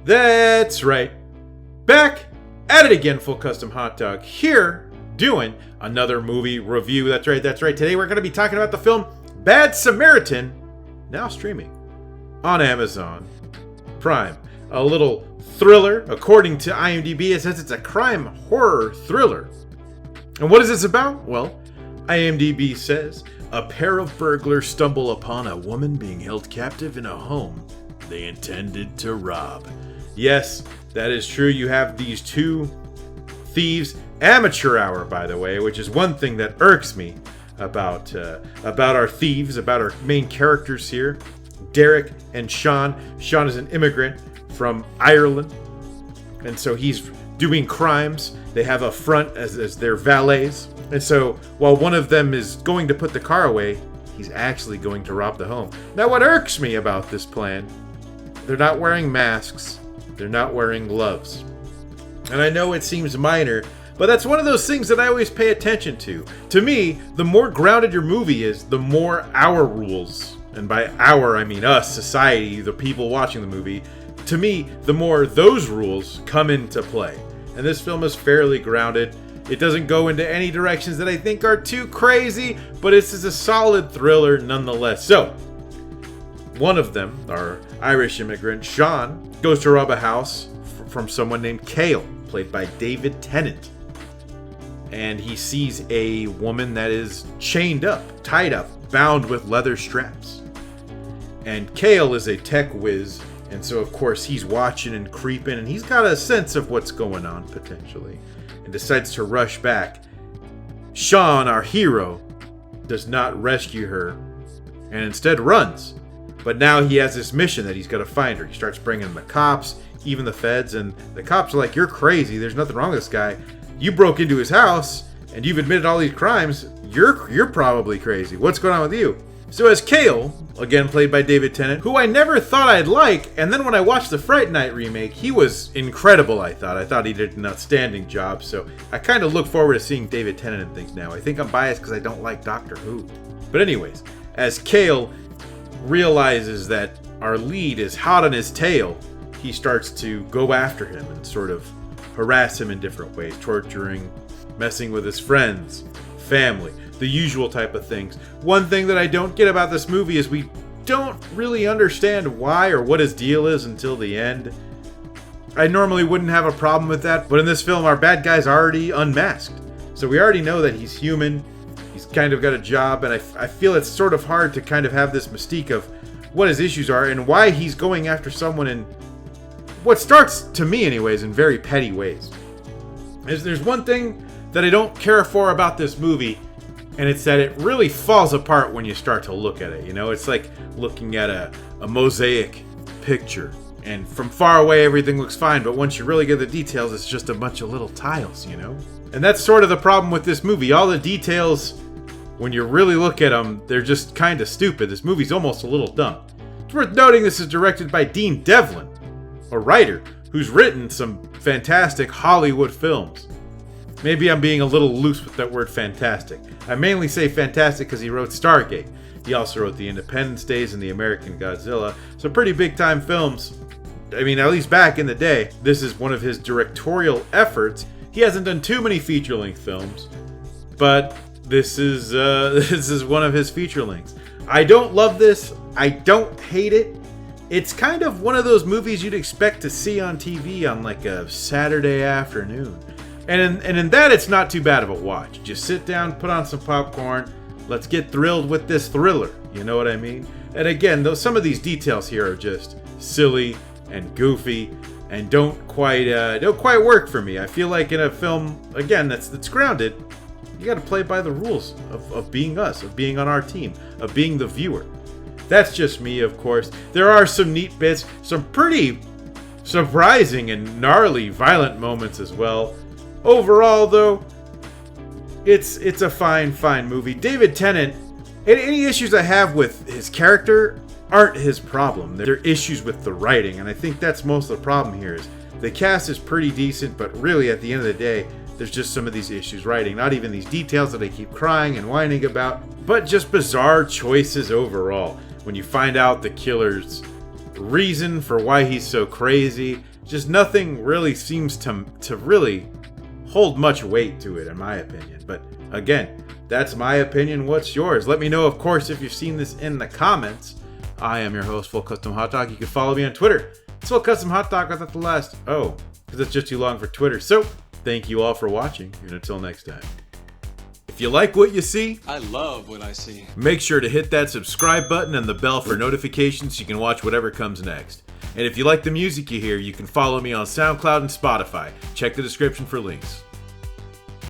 That's right. Back at it again, Full Custom Hot Dog, here doing another movie review. That's right. Today we're going to be talking about the film Bad Samaritan, now streaming on Amazon Prime. A little thriller. According to IMDb, it says it's a crime horror thriller. And what is this about? Well, IMDb says a pair of burglars stumble upon a woman being held captive in a home they intended to rob. Yes, that is true. You have these two thieves. Amateur hour, by the way, which is one thing that irks me about our thieves, about our main characters here, Derek and Sean. Sean is an immigrant from Ireland, and so he's doing crimes. They have a front as their valets, and so while one of them is going to put the car away, he's actually going to rob the home. Now, what irks me about this plan, they're not wearing masks, they're not wearing gloves. And I know it seems minor, but that's one of those things that I always pay attention to. To me, the more grounded your movie is, the more our rules, and by our I mean us, society, the people watching the movie, to me, the more those rules come into play. And this film is fairly grounded. It doesn't go into any directions that I think are too crazy, but this is a solid thriller nonetheless. So, one of them, our Irish immigrant, Sean, goes to rob a house from someone named Cale, played by David Tennant. And he sees a woman that is chained up, tied up, bound with leather straps. And Cale is a tech whiz, and so of course he's watching and creeping, and he's got a sense of what's going on, potentially, and decides to rush back. Sean, our hero, does not rescue her, and instead runs. But now he has this mission that he's got to find her. He starts bringing the cops, even the feds, and the cops are like, "You're crazy, there's nothing wrong with this guy. You broke into his house, and you've admitted all these crimes. You're probably crazy. What's going on with you?" So as Cale, again played by David Tennant, who I never thought I'd like, and then when I watched the Fright Night remake, he was incredible, I thought. I thought he did an outstanding job, so I kind of look forward to seeing David Tennant in things now. I think I'm biased because I don't like Doctor Who. But anyways, as Cale realizes that our lead is hot on his tail, he starts to go after him and sort of harass him in different ways, torturing, messing with his friends, family, the usual type of things. One thing that I don't get about this movie is we don't really understand why or what his deal is until the end. I normally wouldn't have a problem with that, but in this film our bad guy's already unmasked. So we already know that he's human, he's kind of got a job, and I feel it's sort of hard to kind of have this mystique of what his issues are and why he's going after someone in what starts, to me anyways, in very petty ways. There's one thing that I don't care for about this movie, and it's that it really falls apart when you start to look at it. You know, it's like looking at a mosaic picture, and from far away everything looks fine, but once you really get the details, it's just a bunch of little tiles, you know? And that's sort of the problem with this movie. All the details, when you really look at them, they're just kind of stupid. This movie's almost a little dumb. It's worth noting this is directed by Dean Devlin, a writer who's written some fantastic Hollywood films. Maybe I'm being a little loose with that word fantastic. I mainly say fantastic because he wrote Stargate. He also wrote The Independence Days and The American Godzilla. Some pretty big time films. I mean, at least back in the day. This is one of his directorial efforts. He hasn't done too many feature-length films, but this is one of his feature-lengths. I don't love this. I don't hate it. It's kind of one of those movies you'd expect to see on TV on like a Saturday afternoon. And in that, it's not too bad of a watch. Just sit down, put on some popcorn. Let's get thrilled with this thriller. You know what I mean? And again, some of these details here are just silly and goofy and don't quite work for me. I feel like in a film, again, that's grounded, you got to play by the rules of being us, of being on our team, of being the viewer. That's just me, of course. There are some neat bits, some pretty surprising and gnarly violent moments as well. Overall, though, it's a fine movie. David Tennant, any issues I have with his character aren't his problem. They're issues with the writing, and I think that's most of the problem here is the cast is pretty decent, but really at the end of the day, there's just some of these issues writing. Not even these details that I keep crying and whining about, but just bizarre choices overall. When you find out the killer's reason for why he's so crazy, Just nothing really seems to really hold much weight to it, in my opinion. But again, that's my opinion. What's yours? Let me know, of course, if you've seen this in the comments. I am your host, Full Custom Hot Dog. You can follow me on Twitter. It's Full Custom Hot Dog without the last O, because it's just too long for Twitter. So, thank you all for watching, and until next time. If you like what you see, I love what I see. Make sure to hit that subscribe button and the bell for notifications so you can watch whatever comes next. And if you like the music you hear, you can follow me on SoundCloud and Spotify. Check the description for links.